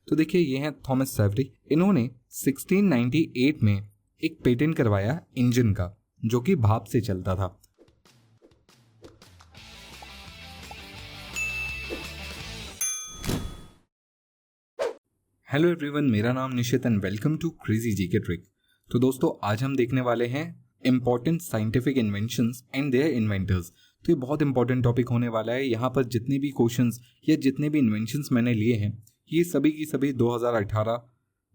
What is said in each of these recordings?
तो देखिए ये हैं थॉमस सेवरी। इन्होंने 1698 में एक पेटेंट करवाया इंजन का जो कि भाप से चलता था। हेलो एवरीवन, मेरा नाम Nishit and welcome to crazy GK trick. तो दोस्तों आज हम देखने वाले हैं important scientific inventions and their inventors. तो ये बहुत इंपॉर्टेंट टॉपिक होने वाला है। यहाँ पर जितने भी क्वेश्चंस या जितने भी इन्वेंशंस मैंने लिए हैं ये सभी की सभी 2018,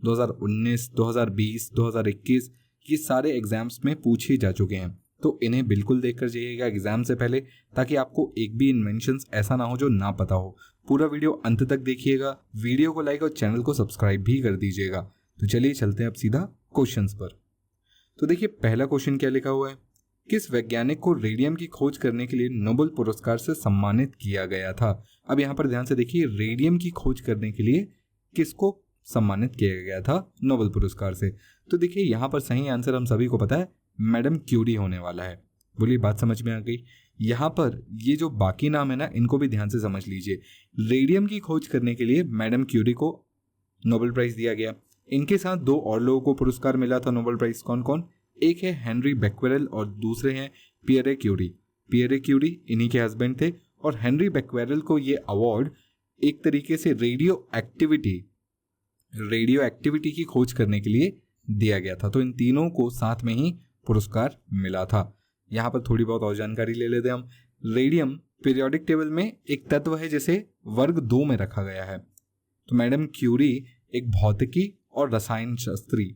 2019, 2020, 2021 ये सारे एग्जाम्स में पूछे जा चुके हैं। तो इन्हें बिल्कुल देखकर जाइएगा एग्जाम से पहले, ताकि आपको एक भी इन्वेंशंस ऐसा ना हो जो ना पता हो। पूरा वीडियो अंत तक देखिएगा, वीडियो को लाइक और चैनल को सब्सक्राइब भी कर दीजिएगा। तो चलिए चलते हैं अब सीधा क्वेश्चंस पर। तो देखिए पहला क्वेश्चन क्या लिखा हुआ है, किस वैज्ञानिक को रेडियम की खोज करने के लिए नोबेल पुरस्कार से सम्मानित किया गया था। अब यहाँ पर ध्यान से देखिए, रेडियम की खोज करने के लिए किसको सम्मानित किया गया था नोबेल पुरस्कार से। तो देखिए यहाँ पर सही आंसर हम सभी को पता है, मैडम क्यूरी होने वाला है। बोलिए बात समझ में आ गई। यहाँ पर ये जो बाकी नाम है ना, इनको भी ध्यान से समझ लीजिए। रेडियम की खोज करने के लिए मैडम क्यूरी को नोबेल प्राइज दिया गया। इनके साथ दो और लोगों को पुरस्कार मिला था नोबेल प्राइज। कौन कौन? एक है हेनरी बेक्वेरेल और दूसरे हैं पियरे क्यूरी। पियरे क्यूरी इन्हीं के हस्बैंड थे और हेनरी बेक्वेरेल को ये अवार्ड एक तरीके से रेडियो एक्टिविटी की खोज करने के लिए दिया गया था। तो इन तीनों को साथ में ही पुरस्कार मिला था। यहाँ पर थोड़ी बहुत और जानकारी ले लेते हैं हम। रेडियम पीरियोडिक टेबल में एक तत्व है जिसे वर्ग 2 में रखा गया है। तो मैडम क्यूरी एक भौतिकी और रसायन शास्त्री।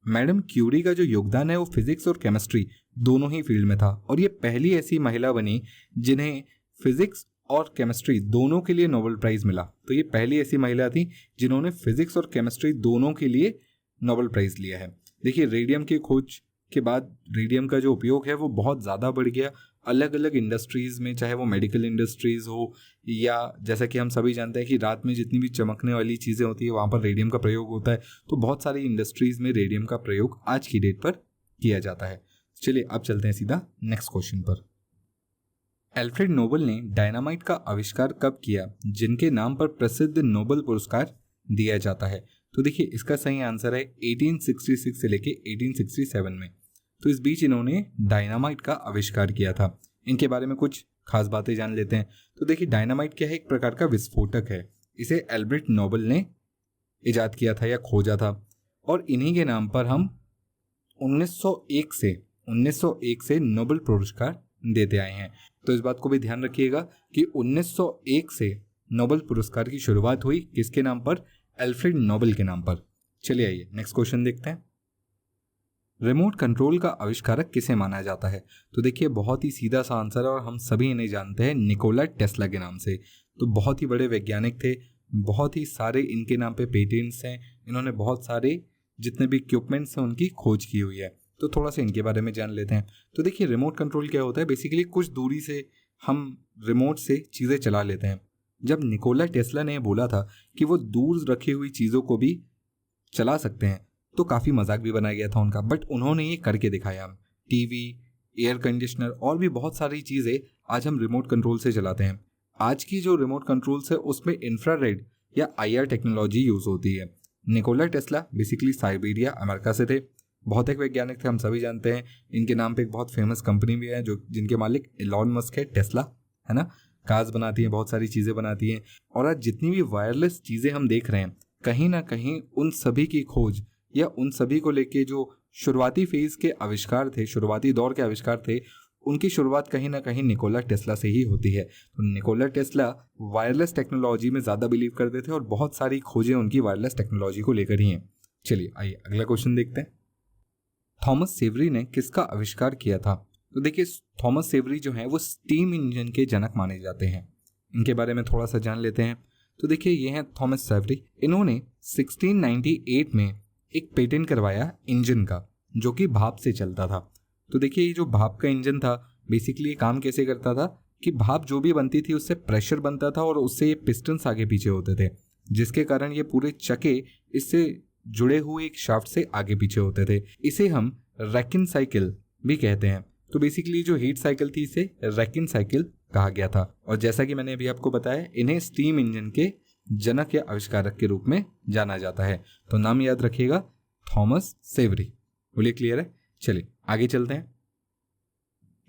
मैडम क्यूरी का जो योगदान है वो फिजिक्स और केमिस्ट्री दोनों ही फील्ड में था और ये पहली ऐसी महिला बनी जिन्हें फिजिक्स और केमिस्ट्री दोनों के लिए नोबेल प्राइज मिला। तो ये पहली ऐसी महिला थी जिन्होंने फिजिक्स और केमिस्ट्री दोनों के लिए नोबेल प्राइज लिया है। देखिए रेडियम की खोज के बाद रेडियम का जो उपयोग है वो बहुत ज़्यादा बढ़ गया अलग अलग इंडस्ट्रीज़ में, चाहे वो मेडिकल इंडस्ट्रीज़ हो या जैसा कि हम सभी जानते हैं कि रात में जितनी भी चमकने वाली चीज़ें होती है वहाँ पर रेडियम का प्रयोग होता है। तो बहुत सारी इंडस्ट्रीज़ में रेडियम का प्रयोग आज की डेट पर किया जाता है। चलिए अब चलते हैं सीधा नेक्स्ट क्वेश्चन पर। एल्फ्रेड नोबेल ने डायनामाइट का आविष्कार कब किया जिनके नाम पर प्रसिद्ध नोबेल पुरस्कार दिया जाता है। तो देखिए इसका सही आंसर है 1866 से लेके 1867 में। तो इस बीच इन्होंने डायनामाइट का आविष्कार किया था। इनके बारे में कुछ खास बातें जान लेते हैं। तो देखिए डायनामाइट क्या है, एक प्रकार का विस्फोटक है। इसे एल्फ्रेड नोबेल ने इजाद किया था या खोजा था और इन्हीं के नाम पर हम 1901 से नोबेल पुरस्कार देते आए हैं। तो इस बात को भी ध्यान रखिएगा कि 1901 से नोबेल पुरस्कार की शुरुआत हुई किसके नाम पर? एल्फ्रेड नोबेल के नाम पर। चलिए आइए नेक्स्ट क्वेश्चन देखते हैं। रिमोट कंट्रोल का आविष्कारक किसे माना जाता है? तो देखिए बहुत ही सीधा सा आंसर है और हम सभी इन्हें जानते हैं निकोला टेस्ला के नाम से। तो बहुत ही बड़े वैज्ञानिक थे, बहुत ही सारे इनके नाम पे पेटेंट्स हैं। इन्होंने बहुत सारे जितने भी इक्विपमेंट्स हैं उनकी खोज की हुई है। तो थोड़ा सा इनके बारे में जान लेते हैं। तो देखिए रिमोट कंट्रोल क्या होता है, बेसिकली कुछ दूरी से हम रिमोट से चीज़ें चला लेते हैं। जब निकोला टेस्ला ने बोला था कि वो दूर रखी हुई चीज़ों को भी चला सकते हैं तो काफ़ी मजाक भी बनाया गया था उनका, बट उन्होंने ये करके दिखाया। टीवी, एयर कंडीशनर और भी बहुत सारी चीज़ें आज हम रिमोट कंट्रोल से चलाते हैं। आज की जो रिमोट कंट्रोल्स है उसमें इंफ्रारेड या IR टेक्नोलॉजी यूज़ होती है। Nikola Tesla basically Siberia America से थे। बहुत एक वैज्ञानिक थे, हम सभी जानते हैं। इनके नाम पे एक बहुत फेमस कंपनी भी है जो जिनके मालिक एलॉन मस्क है, टेस्ला, है ना। कार्स बनाती हैं, बहुत सारी चीज़ें बनाती हैं। और आज जितनी भी वायरलेस चीज़ें हम देख रहे हैं, कहीं ना कहीं उन सभी की खोज या उन सभी को लेके जो शुरुआती फेज के आविष्कार थे, शुरुआती दौर के आविष्कार थे, उनकी शुरुआत कहीं ना कहीं निकोला टेस्ला से ही होती है। तो निकोला टेस्ला वायरलेस टेक्नोलॉजी में ज़्यादा बिलीव करते थे और बहुत सारी खोजें उनकी वायरलेस टेक्नोलॉजी को लेकर ही हैं। चलिए आइए अगला क्वेश्चन देखते हैं। थॉमस सेवरी ने किसका आविष्कार किया था? तो देखिए थॉमस सेवरी जो है वो स्टीम इंजन के जनक माने जाते हैं। इनके बारे में थोड़ा सा जान लेते हैं। तो देखिए ये हैं थॉमस सेवरी। इन्होंने 1698 में एक पेटेंट करवाया इंजन का जो कि भाप से चलता था। तो देखिए ये जो भाप का इंजन था बेसिकली ये काम कैसे करता था कि भाप जो भी बनती थी उससे प्रेशर बनता था और उससे ये पिस्टन्स आगे पीछे होते थे, जिसके कारण ये पूरे चक्के इससे जुड़े हुए एक शाफ्ट से आगे पीछे होते थे। इसे हम रैकिन साइकिल भी कहते हैं। तो बेसिकली जो हीट साइकिल थी इसे रैकिन साइकिल कहा गया था। और जैसा कि मैंने अभी आपको बताया, इन्हें स्टीम इंजन के जनक या आविष्कारक के रूप में जाना जाता है। तो नाम याद रखिएगा, थॉमस सेवरी। बोलिए क्लियर है? चलिए आगे चलते हैं।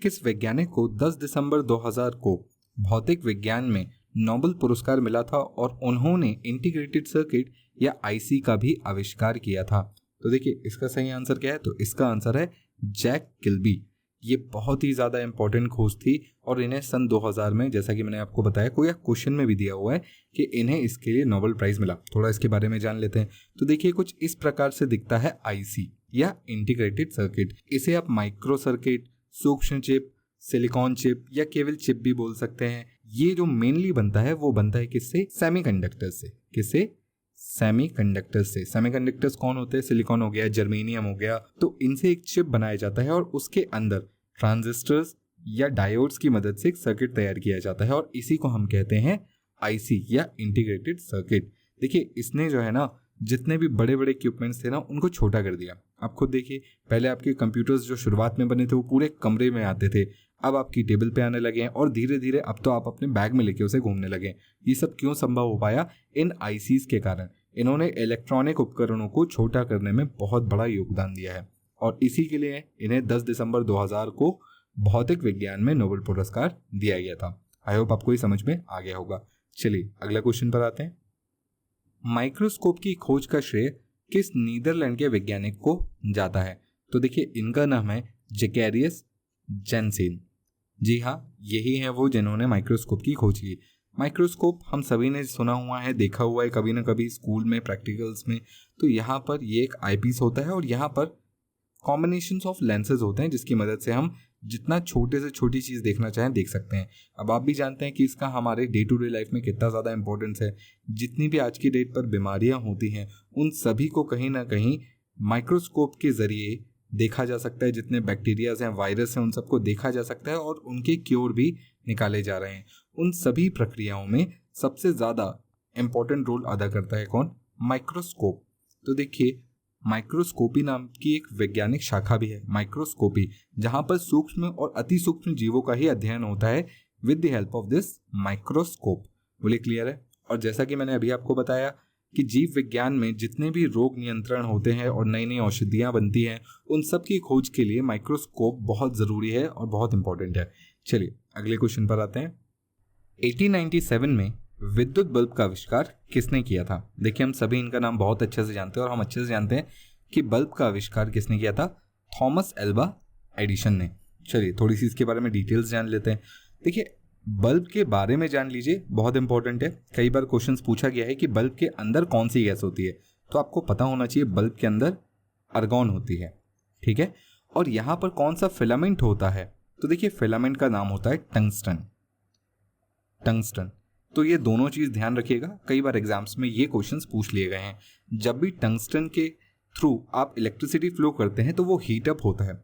किस वैज्ञानिक को 10 दिसंबर 2000 को भौतिक विज्ञान में नोबेल पुरस्कार मिला था और उन्होंने इंटीग्रेटेड सर्किट या आईसी का भी आविष्कार किया था? तो देखिए इसका सही आंसर क्या है, तो इसका आंसर है जैक किल्बी। ये बहुत ही ज़्यादा इंपॉर्टेंट खोज थी और इन्हें सन 2000 में, जैसा कि मैंने आपको बताया, कोई क्वेश्चन में भी दिया हुआ है कि इन्हें इसके लिए नोबेल प्राइज़ मिला। थोड़ा इसके बारे में जान लेते हैं। तो देखिए कुछ इस प्रकार से दिखता है आईसी या इंटीग्रेटेड सर्किट। इसे आप माइक्रो सर्किट, सूक्ष्म चिप, सिलिकॉन चिप या केवल चिप भी बोल सकते हैं। ये जो मेनली बनता है वो बनता है किससे? सेमीकंडक्टर से। किससे? सेमीकंडक्टर से। सेमीकंडक्टर्स कौन होते हैं? सिलिकॉन हो गया, जर्मेनियम हो गया। तो इनसे एक चिप बनाया जाता है और उसके अंदर ट्रांजिस्टर्स या डायोड्स की मदद से एक सर्किट तैयार किया जाता है और इसी को हम कहते हैं आईसी या इंटीग्रेटेड सर्किट। देखिए इसने जो है ना, जितने भी बड़े बड़े इक्विपमेंट्स थे ना, उनको छोटा कर दिया। आप खुद देखिए, पहले आपके कंप्यूटर्स जो शुरुआत में बने थे वो पूरे कमरे में आते थे, अब आपकी टेबल पे आने लगे हैं और धीरे धीरे अब तो आप अपने बैग में लेके उसे घूमने लगे। ये सब क्यों संभव हो पाया? इन आईसीज के कारण। इन्होंने इलेक्ट्रॉनिक उपकरणों को छोटा करने में बहुत बड़ा योगदान दिया है और इसी के लिए इन्हें 10 दिसंबर 2000 को भौतिक विज्ञान में नोबेल पुरस्कार दिया गया था। आई होप आपको ये समझ में आ गया होगा। चलिए अगला क्वेश्चन पर आते हैं। माइक्रोस्कोप की खोज का श्रेय किस नीदरलैंड के वैज्ञानिक को जाता है? तो देखिए इनका नाम है जैकेरियस जेन्सेन। जी हाँ, यही है वो जिन्होंने माइक्रोस्कोप की खोज की। माइक्रोस्कोप हम सभी ने सुना हुआ है, देखा हुआ है कभी ना कभी स्कूल में, प्रैक्टिकल्स में। तो यहाँ पर ये एक आईपीस होता है और यहाँ पर कॉम्बिनेशंस ऑफ लेंसेज होते हैं जिसकी मदद से हम जितना छोटे से छोटी चीज़ देखना चाहें देख सकते हैं। अब आप भी जानते हैं कि इसका हमारे डे टू डे लाइफ में कितना ज़्यादा इंपॉर्टेंस है। जितनी भी आज की डेट पर बीमारियां होती हैं उन सभी को कहीं ना कहीं माइक्रोस्कोप के ज़रिए देखा जा सकता है। जितने बैक्टीरियाज हैं, वायरस हैं, उन सबको देखा जा सकता है और उनके क्योर भी निकाले जा रहे हैं। उन सभी प्रक्रियाओं में सबसे ज़्यादा इम्पॉर्टेंट रोल अदा करता है कौन? माइक्रोस्कोप। तो देखिए माइक्रोस्कोपी नाम की एक वैज्ञानिक शाखा भी है, माइक्रोस्कोपी, जहां पर सूक्ष्म और अति सूक्ष्म जीवों का ही अध्ययन होता है with the help of this microscope. बोलिए क्लियर है? और जैसा कि मैंने अभी आपको बताया कि जीव विज्ञान में जितने भी रोग नियंत्रण होते हैं और नई नई औषधियाँ बनती हैं, उन सब की खोज के लिए माइक्रोस्कोप बहुत ज़रूरी है और बहुत इंपॉर्टेंट है। चलिए अगले क्वेश्चन पर आते हैं। 1897 में विद्युत बल्ब का आविष्कार किसने किया था? देखिए हम सभी इनका नाम बहुत अच्छे से जानते हैं और हम अच्छे से जानते हैं कि बल्ब का आविष्कार किसने किया था? थॉमस एल्वा एडिसन ने। चलिए थोड़ी सी इसके बारे में डिटेल्स जान लेते हैं। देखिए बल्ब के बारे में जान लीजिए, बहुत इंपॉर्टेंट है। कई बार क्वेश्चंस पूछा गया है कि बल्ब के अंदर कौन सी गैस होती है, तो आपको पता होना चाहिए बल्ब के अंदर आर्गॉन होती है, ठीक है। और यहाँ पर कौन सा फिलामेंट होता है? तो देखिए फिलामेंट का नाम होता है टंगस्टन। टंगस्टन, तो ये दोनों चीज़ ध्यान रखिएगा, कई बार एग्जाम्स में ये क्वेश्चंस पूछ लिए गए हैं। जब भी टंगस्टन के थ्रू आप इलेक्ट्रिसिटी फ्लो करते हैं तो वो हीट अप होता है,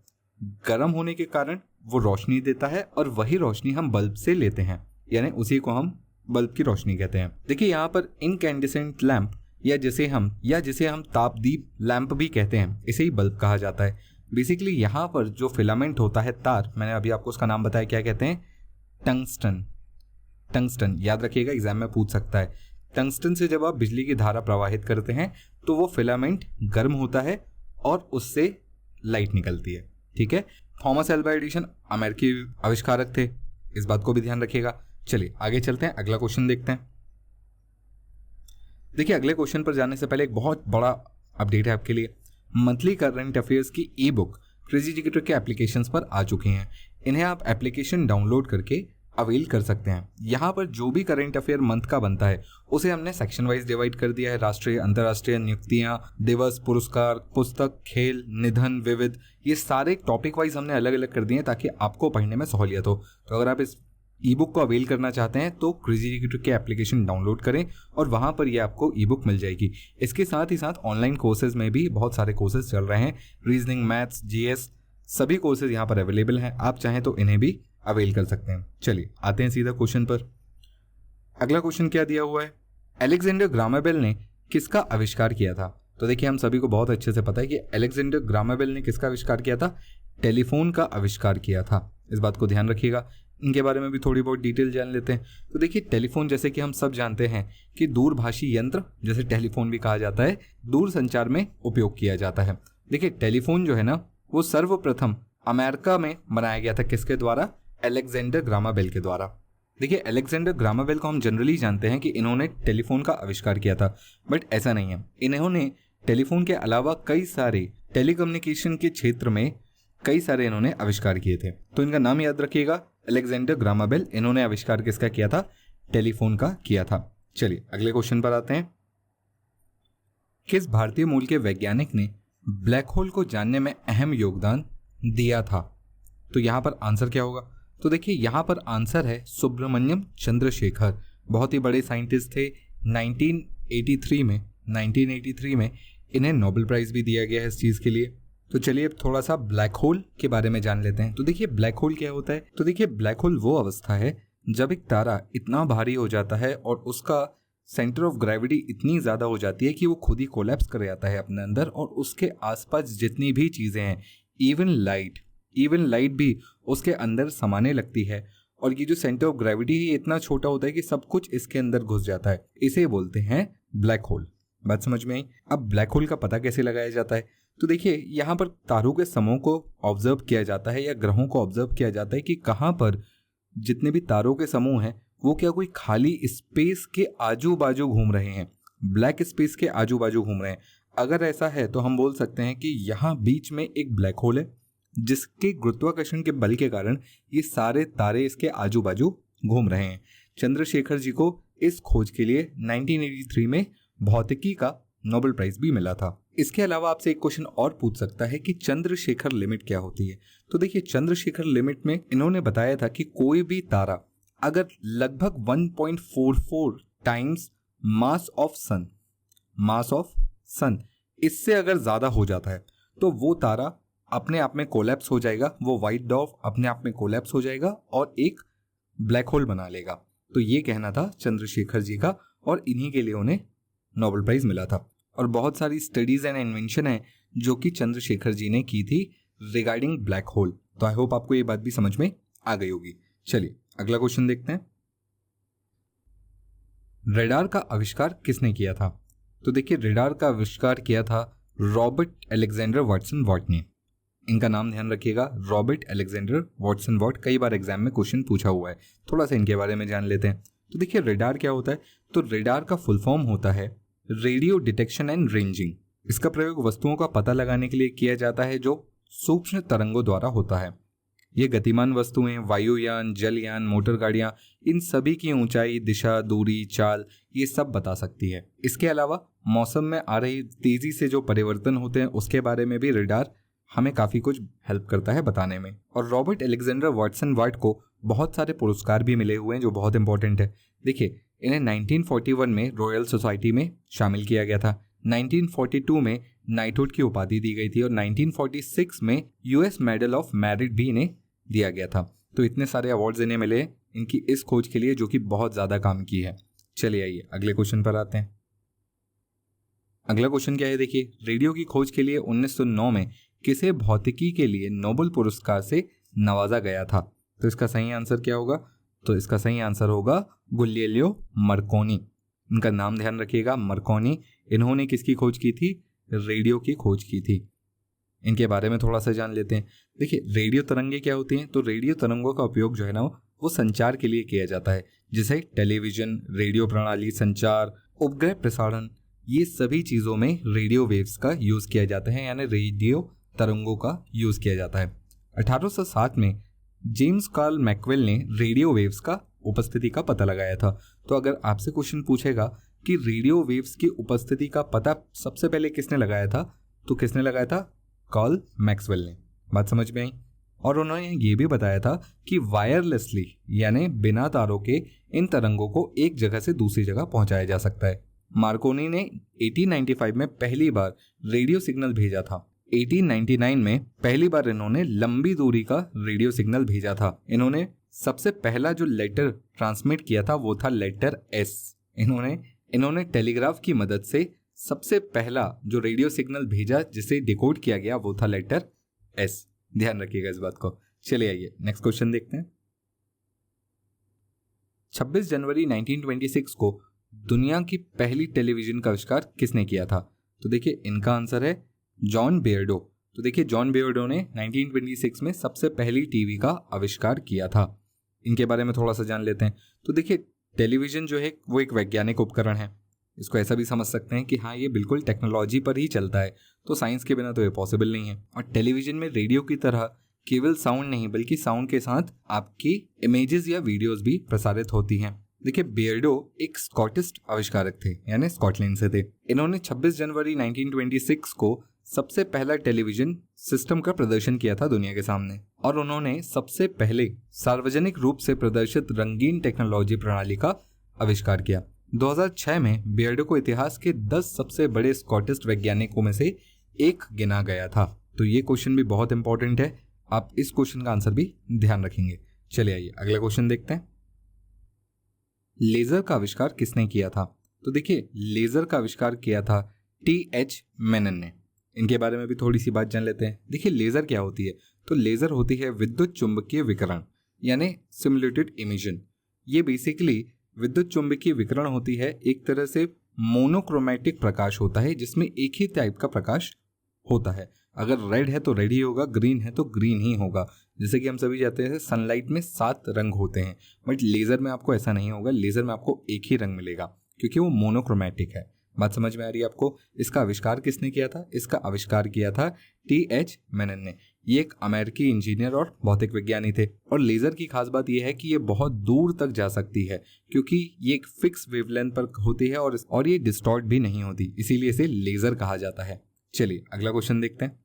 गर्म होने के कारण वो रोशनी देता है और वही रोशनी हम बल्ब से लेते हैं, यानी उसी को हम बल्ब की रोशनी कहते हैं। देखिए यहाँ पर इनकैंडिसेंट लैंप या जिसे हम तापदीप लैंप भी कहते हैं, इसे ही बल्ब कहा जाता है। बेसिकली यहाँ पर जो फिलामेंट होता है तार, मैंने अभी आपको उसका नाम बताया, क्या कहते हैं? टंगस्टन। टंगस्टन याद रखिएगा, एग्जाम में पूछ सकता है। टंगस्टन से जब आप बिजली की धारा प्रवाहित करते हैं तो वो फिलामेंट गर्म होता है और उससे लाइट निकलती है, ठीक है। थॉमस एल्वा एडिसन अमेरिकी आविष्कारक थे, इस बात को भी ध्यान रखिएगा। चलिए आगे चलते हैं, अगला क्वेश्चन देखते हैं। देखिए अगले क्वेश्चन पर जाने से पहले एक बहुत बड़ा अपडेट है आपके लिए। मंथली करंट अफेयर्स की ई बुक क्रेजी जिकेटर के एप्लीकेशंस पर आ चुकी हैं। इन्हें आप एप्लीकेशन डाउनलोड करके अवेल कर सकते हैं। यहाँ पर जो भी करंट अफेयर मंथ का बनता है उसे हमने सेक्शन वाइज डिवाइड कर दिया है। राष्ट्रीय, अंतर्राष्ट्रीय, नियुक्तियाँ, दिवस, पुरस्कार, पुस्तक, खेल, निधन, विविध, ये सारे टॉपिक वाइज हमने अलग अलग कर दिए हैं ताकि आपको पढ़ने में सहूलियत हो। तो अगर आप इस ई बुक को अवेल करना चाहते हैं तो क्रेजी जिकेटर के एप्लीकेशन डाउनलोड करें और वहाँ पर ये आपको ई बुक मिल जाएगी। इसके साथ ही साथ ऑनलाइन कोर्सेज में भी बहुत सारे कोर्सेज चल रहे हैं। रीजनिंग, मैथ्स, जीएस, सभी कोर्सेज यहाँ पर अवेलेबल हैं। आप चाहें तो इन्हें भी अवेल कर सकते हैं। चलिए आते हैं सीधा क्वेश्चन पर। अगला क्वेश्चन क्या दिया हुआ है? अलेक्जेंडर ग्राहम बेल ने किसका आविष्कार किया था? तो देखिए हम सभी को बहुत अच्छे से पता है कि अलेक्जेंडर ग्राहम बेल ने किसका आविष्कार किया था? टेलीफोन का आविष्कार किया था। इस बात को ध्यान रखिएगा। इनके बारे में भी थोड़ी बहुत डिटेल जान लेते हैं। तो देखिए टेलीफोन जैसे कि हम सब जानते हैं कि दूरभाषी यंत्र, जैसे टेलीफोन भी कहा जाता है, दूर संचार में उपयोग किया जाता है। देखिए टेलीफोन जो है ना वो सर्वप्रथम अमेरिका में बनाया गया था। किसके द्वारा? अलेक्जेंडर ग्राहम बेल के द्वारा। देखिए अलेक्जेंडर ग्राहम बेल को हम जनरली जानते हैं कि इन्होंने टेलीफोन का आविष्कार किया था, बट ऐसा नहीं है। इन्होंने टेलीफोन के अलावा कई सारे टेलीकम्युनिकेशन के क्षेत्र में कई सारे इन्होंने आविष्कार किए थे। तो इनका नाम याद रखिएगा, अलेक्जेंडर ग्राहम बेल। इन्होंने आविष्कार किसका किया था? टेलीफोन का किया था। चलिए अगले क्वेश्चन पर आते हैं। किस भारतीय मूल के वैज्ञानिक ने ब्लैक होल को जानने में अहम योगदान दिया था? तो यहां पर आंसर क्या होगा? तो देखिए यहां पर आंसर है सुब्रमण्यम चंद्रशेखर। बहुत ही बड़े साइंटिस्ट थे। 1983 में इन्हें नोबेल प्राइज भी दिया गया है इस चीज के लिए। तो चलिए अब थोड़ा सा ब्लैक होल के बारे में जान लेते हैं। तो देखिए ब्लैक होल क्या होता है? तो देखिए ब्लैक होल वो अवस्था है जब एक तारा इतना भारी हो जाता है और उसका सेंटर ऑफ ग्रेविटी इतनी ज़्यादा हो जाती है कि वो खुद ही कोलैप्स कर जाता है अपने अंदर, और उसके आसपास जितनी भी चीज़ें हैं, इवन लाइट भी उसके अंदर समाने लगती है। और ये जो सेंटर ऑफ ग्रेविटी है इतना छोटा होता है कि सब कुछ इसके अंदर घुस जाता है। इसे बोलते हैं ब्लैक होल। बात समझ में आई? अब ब्लैक होल का पता कैसे लगाया जाता है? तो देखिए यहाँ पर तारों के समूह को ऑब्जर्व किया जाता है या ग्रहों को ऑब्जर्व किया जाता है कि कहाँ पर जितने भी तारों के समूह हैं वो क्या कोई खाली स्पेस के आजू बाजू घूम रहे हैं, ब्लैक स्पेस के आजू बाजू घूम रहे हैं। अगर ऐसा है तो हम बोल सकते हैं कि यहाँ बीच में एक ब्लैक होल है जिसके गुरुत्वाकर्षण के बल के कारण ये सारे तारे इसके आजू बाजू घूम रहे हैं। चंद्रशेखर जी को इस खोज के लिए 1983 में भौतिकी का नोबेल प्राइज भी मिला था। इसके अलावा आपसे एक क्वेश्चन और पूछ सकता है कि चंद्रशेखर लिमिट क्या होती है? तो देखिए चंद्रशेखर लिमिट में इन्होंने बताया था कि कोई भी तारा अगर लगभग 1.44 टाइम्स मास ऑफ सन इससे अगर ज्यादा हो जाता है तो वो तारा अपने आप में कोलैप्स हो जाएगा, वो व्हाइट डॉर्फ अपने आप में कोलैप्स हो जाएगा और एक ब्लैक होल बना लेगा। तो ये कहना था चंद्रशेखर जी का और इन्हीं के लिए उन्हें नोबेल प्राइज मिला था। और बहुत सारी स्टडीज एंड इन्वेंशन है जो कि चंद्रशेखर जी ने की थी रिगार्डिंग ब्लैक होल। तो आई होप आपको ये बात भी समझ में आ गई होगी। चलिए अगला क्वेश्चन देखते हैं। रेडार का आविष्कार किसने किया था? तो देखिए रेडार का आविष्कार किया था रॉबर्ट अलेक्जेंडर वाटसन वॉट ने। इनका नाम ध्यान रखिएगा, रॉबर्ट अलेक्जेंडर वाटसन वॉट। कई बार एग्जाम में क्वेश्चन पूछा हुआ है, थोड़ा सा इनके बारे में जान लेते हैं। तो देखिए रेडार क्या होता है? तो रेडार का फुल फॉर्म होता है रेडियो डिटेक्शन एंड रेंजिंग। इसका प्रयोग वस्तुओं का पता लगाने के लिए किया जाता है जो सूक्ष्म तरंगों द्वारा होता है। ये गतिमान वस्तुएं, वायुयान, जलयान, मोटर गाड़ियां, इन सभी की ऊंचाई, दिशा, दूरी, चाल, ये सब बता सकती है। इसके अलावा मौसम में आ रही तेजी से जो परिवर्तन होते हैं उसके बारे में भी रेडार हमें काफी कुछ हेल्प करता है बताने में। और रॉबर्ट अलेक्जेंडर वाटसन वॉट को बहुत सारे पुरस्कार भी मिले हुए हैं जो बहुत इंपॉर्टेंट है। देखिए इन्हें 1941 में रॉयल सोसाइटी में शामिल किया गया था, 1942 में नाइटहुड की उपाधि दी गई थी और 1946 में यूएस मेडल ऑफ मेरिट भी इन्हें दिया गया था। तो इतने सारे अवार्ड्स इन्हें मिले इनकी इस खोज के लिए जो कि बहुत ज़्यादा काम की है। चलिए आइए अगले क्वेश्चन पर आते हैं। अगला क्वेश्चन क्या है? देखिए रेडियो की खोज के लिए 1909 में किसे भौतिकी के लिए नोबेल पुरस्कार से नवाजा गया था? तो इसका सही आंसर क्या होगा? तो इसका सही आंसर होगा गुलियेलियो मरकोनी। इनका नाम ध्यान रखिएगा, मरकोनी। इन्होंने किसकी खोज की थी? रेडियो की खोज की थी। इनके बारे में थोड़ा सा जान लेते हैं। देखिए रेडियो तरंगे क्या होती हैं? तो रेडियो तरंगों का उपयोग जो है ना वो संचार के लिए किया जाता है, जैसे टेलीविजन, रेडियो प्रणाली, संचार, उपग्रह प्रसारण, ये सभी चीज़ों में रेडियो वेव्स का यूज़ किया जाता है, यानी रेडियो तरंगों का यूज़ किया जाता है। 1807 में जेम्स कार्ल मैक्सवेल ने रेडियो वेव्स का उपस्थिति का पता लगाया था। तो अगर आपसे क्वेश्चन पूछेगा कि रेडियो वेव्स की उपस्थिति का पता सबसे पहले किसने लगाया था, तो किसने लगाया था? कार्ल मैक्सवेल ने। बात समझ में आई? और उन्होंने ये भी बताया था कि वायरलेसली यानी बिना तारों के इन तरंगों को एक जगह से दूसरी जगह पहुंचाया जा सकता है। मार्कोनी ने 1895 में पहली बार रेडियो सिग्नल भेजा था। 1899 में पहली बार इन्होंने लंबी दूरी का रेडियो सिग्नल भेजा था। इन्होंने सबसे पहला जो लेटर ट्रांसमिट किया था वो था लेटर एस। इन्होंने टेलीग्राफ की मदद से सबसे पहला जो रेडियो सिग्नल भेजा जिसे डिकोड किया गया वो था लेटर एस। ध्यान रखिएगा इस बात को। चलिए आइए नेक्स्ट क्वेश्चन देखते हैं। 26 जनवरी 1926 को दुनिया की पहली टेलीविजन का आविष्कार किसने किया था? तो देखिए इनका आंसर है जॉन बेयर्डो। तो देखिए जॉन बेयर्डो ने 1926 में सबसे पहली टीवी का आविष्कार किया था। इनके बारे में थोड़ा सा जान लेते हैं। तो देखिए टेलीविजन जो है वो एक वैज्ञानिक उपकरण है। इसको ऐसा भी समझ सकते हैं कि हाँ ये बिल्कुल टेक्नोलॉजी पर ही चलता है, तो साइंस के बिना तो ये पॉसिबल नहीं है। और टेलीविजन में रेडियो की तरह केवल साउंड नहीं बल्कि साउंड के साथ आपकी इमेजेस या वीडियोस भी प्रसारित होती हैं। देखिए बेयर्डो एक स्कॉटिश आविष्कारक थे, यानी स्कॉटलैंड से थे। इन्होंने 26 जनवरी 1926 को सबसे पहला टेलीविजन सिस्टम का प्रदर्शन किया था दुनिया के सामने, और उन्होंने सबसे पहले सार्वजनिक रूप से प्रदर्शित रंगीन टेक्नोलॉजी प्रणाली का आविष्कार किया। 2006 में बेयर्डो को इतिहास के 10 सबसे बड़े स्कॉटिश वैज्ञानिकों में से एक गिना गया था। तो ये क्वेश्चन भी बहुत इंपॉर्टेंट है, आप इस क्वेश्चन का आंसर भी ध्यान रखेंगे। चलिए आइए अगला क्वेश्चन देखते हैं। लेजर का आविष्कार किसने किया था? तो देखिए लेजर का आविष्कार किया था टी.एच. मेनन ने। इनके बारे में भी थोड़ी सी बात जान लेते हैं। देखिए लेजर क्या होती है? तो लेजर होती है विद्युत चुंबकीय विकिरण, यानी सिमुलेटेड इमिशन। ये बेसिकली विद्युत चुंबकीय विकिरण होती है, एक तरह से मोनोक्रोमैटिक प्रकाश होता है जिसमें एक ही टाइप का प्रकाश होता है। अगर रेड है तो रेड ही होगा, ग्रीन है तो ग्रीन ही होगा। जैसे कि हम सभी जानते हैं सनलाइट में 7 रंग होते हैं, बट लेजर में आपको ऐसा नहीं होगा। लेजर में आपको एक ही रंग मिलेगा क्योंकि वो मोनोक्रोमैटिक है। बात समझ में आ रही है आपको? इसका आविष्कार किसने किया था? इसका आविष्कार किया था टी.एच. मेनन ने। ये एक अमेरिकी इंजीनियर और भौतिक विज्ञानी थे। और लेजर की खास बात यह है कि ये बहुत दूर तक जा सकती है क्योंकि ये एक फिक्स वेवलेंथ पर होती है और ये डिस्टॉर्ट भी नहीं होती, इसीलिए इसे लेजर कहा जाता है। चलिए अगला क्वेश्चन देखते हैं।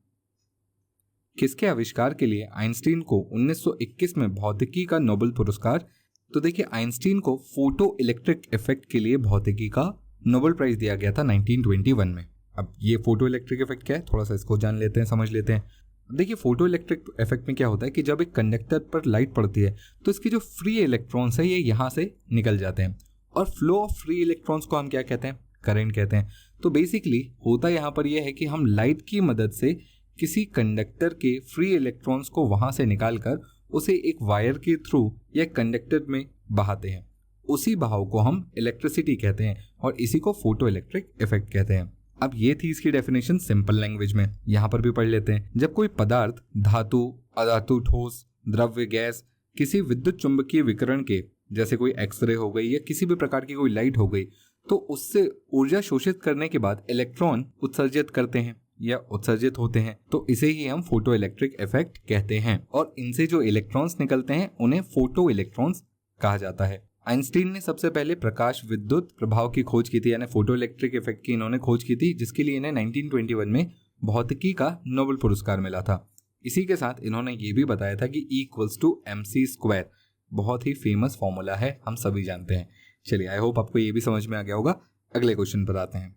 किसके आविष्कार के लिए आइंस्टीन को 1921 में भौतिकी का नोबेल पुरस्कार? तो देखिए आइंस्टीन को फोटो इलेक्ट्रिक इफेक्ट के लिए भौतिकी का नोबेल प्राइज दिया गया था 1921 में। अब ये फोटो इलेक्ट्रिक इफेक्ट क्या है, थोड़ा सा इसको जान लेते हैं, समझ लेते हैं। देखिए फोटो इलेक्ट्रिक इफेक्ट में क्या होता है कि जब एक कंडक्टर पर लाइट पड़ती है तो इसके जो फ्री इलेक्ट्रॉन्स है ये यहाँ से निकल जाते हैं, और फ्लो ऑफ फ्री इलेक्ट्रॉन्स को हम क्या कहते हैं? करंट कहते हैं। तो बेसिकली होता यहाँ पर यह है कि हम लाइट की मदद से किसी कंडक्टर के फ्री इलेक्ट्रॉन्स को वहां से निकालकर उसे एक वायर के थ्रू या कंडक्टर में बहाते हैं। उसी बहाव को हम इलेक्ट्रिसिटी कहते हैं और इसी को फोटो इलेक्ट्रिक इफेक्ट कहते हैं। अब ये थी इसकी डेफिनेशन सिंपल लैंग्वेज में, यहाँ पर भी पढ़ लेते हैं। जब कोई पदार्थ, धातु, अधातु, ठोस, द्रव्य, गैस किसी विद्युत चुंबकीय विकिरण के, जैसे कोई एक्सरे हो गई या किसी भी प्रकार की कोई लाइट हो गई, तो उससे ऊर्जा शोषित करने के बाद इलेक्ट्रॉन उत्सर्जित करते हैं या उत्सर्जित होते हैं, तो इसे ही हम फोटो इलेक्ट्रिक इफेक्ट कहते हैं। और इनसे जो इलेक्ट्रॉन्स निकलते हैं उन्हें फोटो इलेक्ट्रॉन्स कहा जाता है। आइंस्टीन ने सबसे पहले प्रकाश विद्युत प्रभाव की खोज की थी, यानी फोटो इलेक्ट्रिक इफेक्ट की इन्होंने खोज की थी, जिसके लिए इन्हें 1921 में भौतिकी का नोबेल पुरस्कार मिला था। इसी के साथ इन्होंने ये भी बताया था कि E=mc², बहुत ही फेमस फॉर्मूला है, हम सभी जानते हैं। चलिए आई होप आपको ये भी समझ में आ गया होगा। अगले क्वेश्चन पर आते हैं।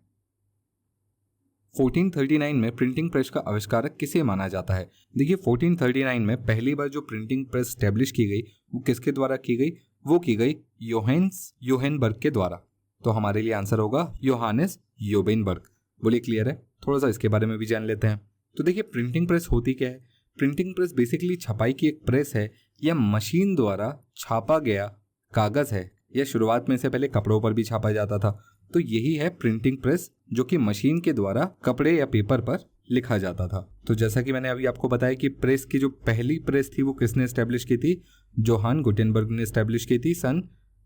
1439 में प्रिंटिंग प्रेस का आविष्कारक किसे माना जाता है? देखिए 1439 में पहली बार जो प्रिंटिंग प्रेस स्टैब्लिश की गई वो किसके द्वारा की गई? वो की गई योहान्स यूहेनबर्ग के द्वारा। तो हमारे लिए आंसर होगा योहानेस यूहेनबर्ग। बोलिए क्लियर है? थोड़ा सा इसके बारे में भी जान लेते हैं। तो देखिए प्रिंटिंग प्रेस होती क्या है? प्रिंटिंग प्रेस बेसिकली छपाई की एक प्रेस है या मशीन द्वारा छापा गया कागज है, या शुरुआत में से पहले कपड़ों पर भी छापा जाता था। तो यही है प्रिंटिंग प्रेस, जो कि मशीन के द्वारा कपड़े या पेपर पर लिखा जाता था। तो जैसा कि मैंने अभी आपको बताया कि प्रेस की जो पहली प्रेस थी वो किसने एस्टेब्लिश की थी? जोहान गुटेनबर्ग ने एस्टेब्लिश की थी सन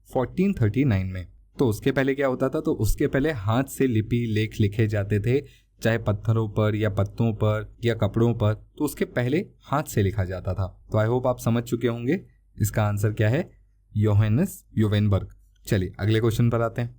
1439 में। तो उसके पहले क्या होता था? तो उसके पहले हाथ से लिपि लेख लिखे जाते थे, चाहे पत्थरों पर या पत्तों पर या कपड़ों पर, तो उसके पहले हाथ से लिखा जाता था। तो आई होप आप समझ चुके होंगे इसका आंसर क्या है, योहानेस यूहेनबर्ग। चलिए अगले क्वेश्चन पर आते हैं।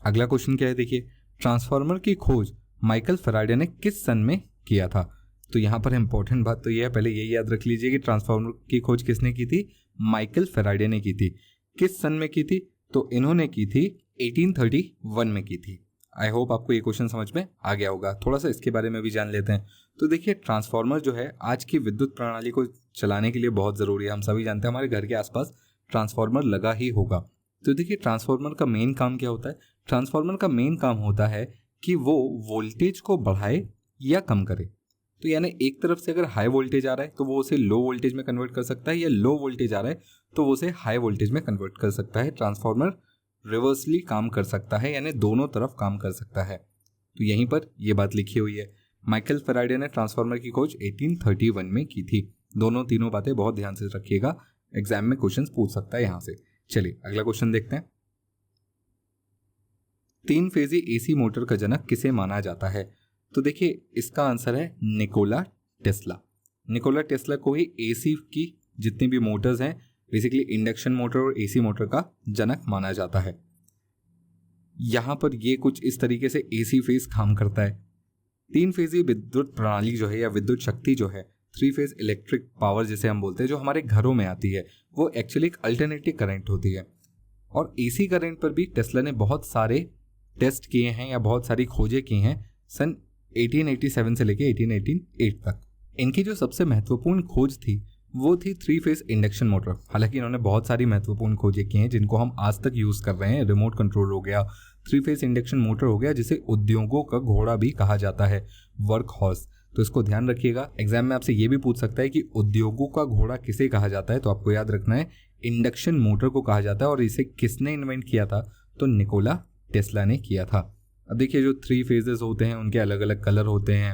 अगला क्वेश्चन क्या है? देखिए ट्रांसफार्मर की खोज माइकल फैराडे ने किस सन में किया था? तो यहाँ पर इंपॉर्टेंट बात तो यह है, पहले यही याद रख लीजिए कि ट्रांसफार्मर की खोज किसने की थी? माइकल फैराडे ने की थी। किस सन में की थी? तो इन्होंने की थी 1831 में की थी। आई होप आपको ये क्वेश्चन समझ में आ गया होगा। थोड़ा सा इसके बारे में भी जान लेते हैं। तो देखिए ट्रांसफार्मर जो है आज की विद्युत प्रणाली को चलाने के लिए बहुत ज़रूरी है। हम सभी जानते हैं हमारे घर के आसपास ट्रांसफार्मर लगा ही होगा। तो देखिए ट्रांसफार्मर का मेन काम क्या होता है? ट्रांसफार्मर का मेन काम होता है कि वो वोल्टेज को बढ़ाए या कम करे। तो यानी एक तरफ से अगर हाई वोल्टेज आ रहा है तो वो उसे लो वोल्टेज में कन्वर्ट कर सकता है, या लो वोल्टेज आ रहा है तो वो उसे हाई वोल्टेज में कन्वर्ट कर सकता है। ट्रांसफार्मर रिवर्सली काम कर सकता है, यानी दोनों तरफ काम कर सकता है। तो यहीं पर ये बात लिखी हुई है। माइकल फैराडे ने ट्रांसफार्मर की खोज 1831 में की थी। दोनों तीनों बातें बहुत ध्यान से रखिएगा, एग्जाम में क्वेश्चन पूछ सकता है यहाँ से। चलिए अगला क्वेश्चन देखते हैं। 3 फेजी एसी मोटर का जनक किसे माना जाता है? तो देखिए इसका आंसर है निकोला टेस्ला। निकोला टेस्ला को ही एसी की जितनी भी मोटर्स हैं, बेसिकली इंडक्शन मोटर और एसी मोटर का जनक माना जाता है। यहां पर ये कुछ इस तरीके से एसी फेज काम करता है। 3 फेजी विद्युत प्रणाली जो है या विद्युत शक्ति जो है, 3 फेज इलेक्ट्रिक पावर जिसे हम बोलते हैं, जो हमारे घरों में आती है, वो एक्चुअली एक अल्टरनेटिव करंट होती है। और एसी करंट पर भी टेस्ला ने बहुत सारे टेस्ट किए हैं या बहुत सारी खोजें की हैं सन 1887 से लेके 1888 तक। इनकी जो सबसे महत्वपूर्ण खोज थी वो थी 3 फेज इंडक्शन मोटर। हालांकि इन्होंने बहुत सारी महत्वपूर्ण खोजें की हैं जिनको हम आज तक यूज कर रहे हैं। रिमोट कंट्रोल हो गया, 3 फेज इंडक्शन मोटर हो गया, जिसे उद्योगों का घोड़ा भी कहा जाता है, वर्क हॉर्स। तो इसको ध्यान रखिएगा, एग्जाम में आपसे ये भी पूछ सकता है कि उद्योगों का घोड़ा किसे कहा जाता है। तो आपको याद रखना है इंडक्शन मोटर को कहा जाता है। और इसे किसने इन्वेंट किया था? तो निकोला टेस्ला ने किया था। अब देखिए जो 3 फेजेस होते हैं उनके अलग अलग कलर होते हैं,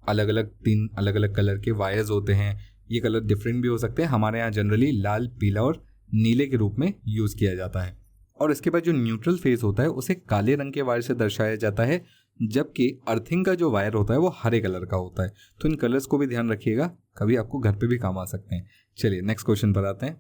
अलग अलग 3 अलग अलग कलर के वायर्स होते हैं। ये कलर डिफरेंट भी हो सकते हैं। हमारे यहाँ जनरली लाल, पीला और नीले के रूप में यूज किया जाता है। और इसके बाद जो न्यूट्रल फेज होता है उसे काले रंग के वायर से दर्शाया जाता है, जबकि अर्थिंग का जो वायर होता है वो हरे कलर का होता है। तो इन कलर्स को भी ध्यान रखिएगा, कभी आपको घर पे भी काम आ सकते हैं। चलिए नेक्स्ट क्वेश्चन पर आते हैं।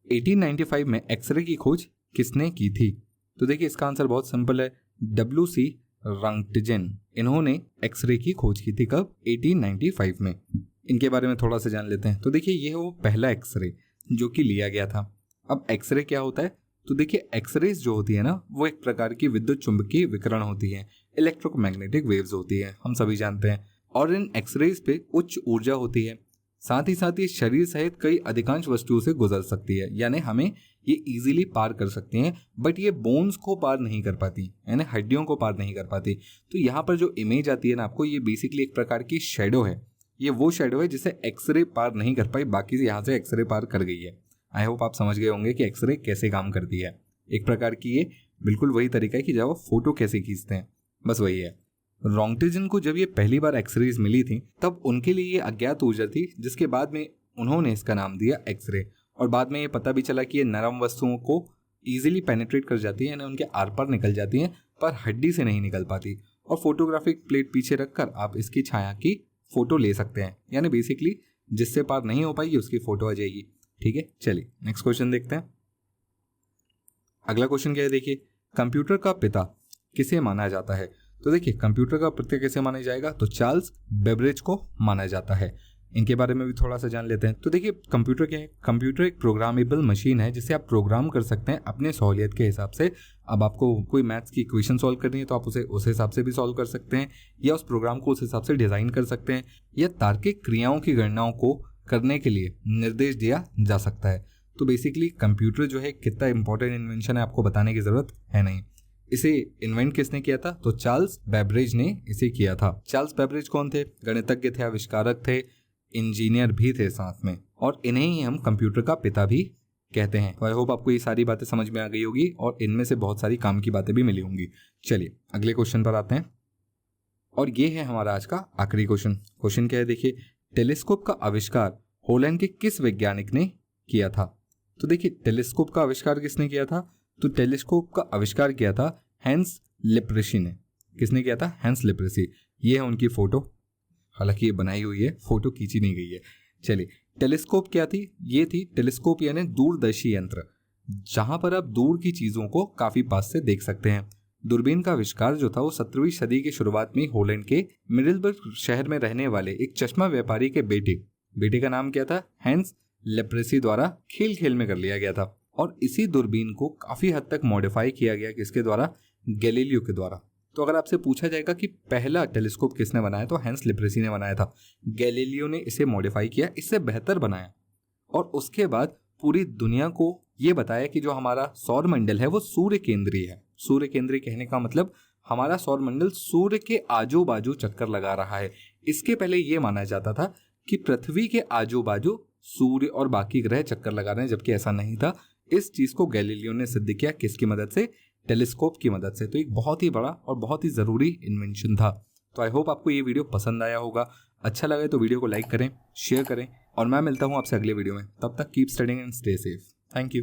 1895 में एक्सरे की खोज किसने की थी? तो देखिए इसका आंसर बहुत सिंपल है, WC रंटजेन। इन्होंने एक्सरे की खोज की थी कब? 1895 में। इनके बारे में थोड़ा सा जान लेते हैं। तो देखिए ये है वो पहला एक्सरे जो कि लिया गया था। अब एक्सरे क्या होता है? तो देखिए एक्सरेज जो होती है ना, वो एक प्रकार की विद्युत चुंबकीय विकिरण होती है, इलेक्ट्रोमैग्नेटिक वेव्स होती है, हम सभी जानते हैं। और इन एक्सरेज पे उच्च ऊर्जा होती है। साथ ही ये शरीर सहित कई अधिकांश वस्तुओं से गुजर सकती है, यानी हमें ये इजीली पार कर सकती हैं। बट ये बोन्स को पार नहीं कर पाती, यानी हड्डियों को पार नहीं कर पाती। तो यहाँ पर जो इमेज आती है ना आपको, ये बेसिकली एक प्रकार की शेडो है। ये वो शेडो है जिसे एक्सरे पार नहीं कर पाई, बाकी से यहाँ से एक्सरे पार कर गई है। आई होप आप समझ गए होंगे कि एक्सरे कैसे काम करती है। एक प्रकार की ये बिल्कुल वही तरीका है कि जब आप फोटो कैसे खींचते हैं, बस वही है। रॉन्गटेजन को जब ये पहली बार एक्सरेज मिली थी तब उनके लिए ये अज्ञात ऊर्जा थी, जिसके बाद में उन्होंने इसका नाम दिया एक्सरे। और बाद में ये पता भी चला कि ये नरम वस्तुओं को इजीली पेनिट्रेट कर जाती है, यानी उनके आर पार निकल जाती हैं, पर हड्डी से नहीं निकल पाती। और फोटोग्राफिक प्लेट पीछे रखकर आप इसकी छाया की फोटो ले सकते हैं, यानी बेसिकली जिससे पार नहीं हो पाएगी उसकी फोटो आ जाएगी। ठीक है, चलिए नेक्स्ट क्वेश्चन देखते हैं। अगला क्वेश्चन क्या है, देखिए कंप्यूटर का पिता किसे माना जाता है? तो देखिए कंप्यूटर का पिता कैसे माना जाएगा? तो चार्ल्स बेबरेज को माना जाता है। इनके बारे में भी थोड़ा सा जान लेते हैं। तो देखिए कंप्यूटर क्या है? कंप्यूटर एक प्रोग्रामेबल मशीन है जिसे आप प्रोग्राम कर सकते हैं अपने सहूलियत के हिसाब से। अब आपको कोई मैथ्स की इक्वेशन सॉल्व करनी है तो आप उसे उस हिसाब से भी सॉल्व कर सकते हैं, या उस प्रोग्राम को उस हिसाब से डिज़ाइन कर सकते हैं, या तार्किक क्रियाओं की गणनाओं को करने के लिए निर्देश दिया जा सकता है। तो बेसिकली कंप्यूटर जो है कितना इंपॉर्टेंट इन्वेंशन है आपको बताने की ज़रूरत है नहीं। इसे इन्वेंट किसने किया था? तो चार्ल्स बेबरेज ने इसे किया था। चार्ल्स बेबरेज कौन थे? गणितज्ञ थे, आविष्कारक थे, इंजीनियर भी थे साथ में, और इन्हें ही हम कंप्यूटर का पिता भी कहते हैं। तो आई होप आपको ये सारी बातें समझ में आ गई होगी और इनमें से बहुत सारी काम की बातें भी मिली होंगी। चलिए अगले क्वेश्चन पर आते हैं, और ये है हमारा आज का आखिरी क्वेश्चन। क्वेश्चन क्या है, देखिए टेलीस्कोप का आविष्कार हॉलैंड के किस वैज्ञानिक ने किया था? तो देखिए टेलीस्कोप का आविष्कार किसने किया था? तो टेलीस्कोप का आविष्कार किया था हैंस लेप्रेसी ने। किसने किया था? Hans Lippershey. ये है उनकी फोटो, हालांकि ये बनाई हुई है, फोटो खींची नहीं गई है। चलिए टेलीस्कोप क्या थी? ये थी टेलीस्कोप यानी दूरदर्शी यंत्र, जहां पर आप दूर की चीजों को काफी पास से देख सकते हैं। दूरबीन का आविष्कार जो था वो 17वीं सदी की शुरुआत में हॉलैंड के मिडलबर्ग शहर में रहने वाले एक चश्मा व्यापारी के बेटे का नाम क्या था? हैंस लेप्रेसी द्वारा खेल खेल में कर लिया गया था। और इसी दूरबीन को काफी हद तक मॉडिफाई किया गया, किसके द्वारा? गैलीलियो के द्वारा। तो अगर आपसे पूछा जाएगा कि पहला टेलीस्कोप किसने बनाया, तो हैंस लेप्रेसी ने बनाया था। गैलीलियो ने इसे मॉडिफाई किया, इससे बेहतर बनाया, और उसके बाद पूरी दुनिया को ये बताया कि जो हमारा सौर मंडल है वो सूर्य केंद्रीय है, सूर्य केंद्री कहने का मतलब हमारा सौर मंडल सूर्य के आजू बाजू चक्कर लगा रहा है। इसके पहले ये माना जाता था कि पृथ्वी के आजू बाजू सूर्य और बाकी ग्रह चक्कर लगा रहे हैं, जबकि ऐसा नहीं था। इस चीज को गैलीलियो ने सिद्ध किया, किसकी मदद से? टेलीस्कोप की मदद से। तो एक बहुत ही बड़ा और बहुत ही जरूरी इन्वेंशन था। तो आई होप आपको ये वीडियो पसंद आया होगा। अच्छा लगे तो वीडियो को लाइक करें, शेयर करें, और मैं मिलता हूं आपसे अगले वीडियो में। तब तक keep studying and stay safe. Thank you.